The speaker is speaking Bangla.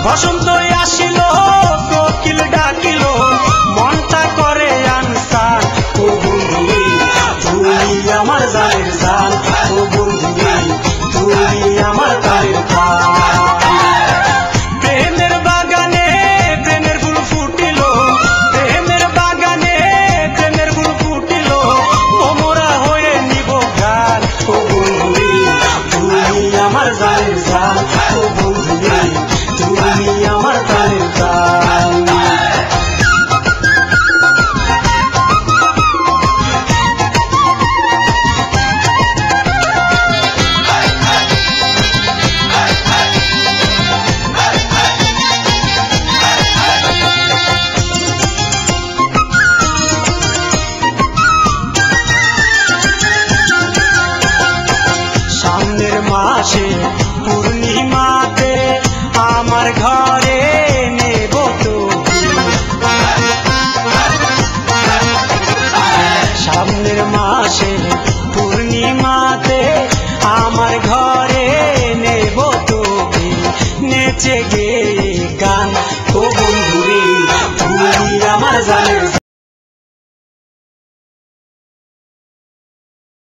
বসন্ত আসিল কোকিল ডাকিল মনটা করে আনসান ও বন্ধু তুমি আমার জানের জান ও বন্ধু তুমি আমার প্রাণের প্রাণ প্রেমের বাগানে প্রেমের ফুল ফুটিল প্রেমের বাগানে প্রেমের ফুল ফুটিল মোরা হয়ে নিব গান ও বন্ধু তুমি আমার জানের জান ও বন্ধু তুমি আমার প্রাণের প্রাণ সামনের মাসে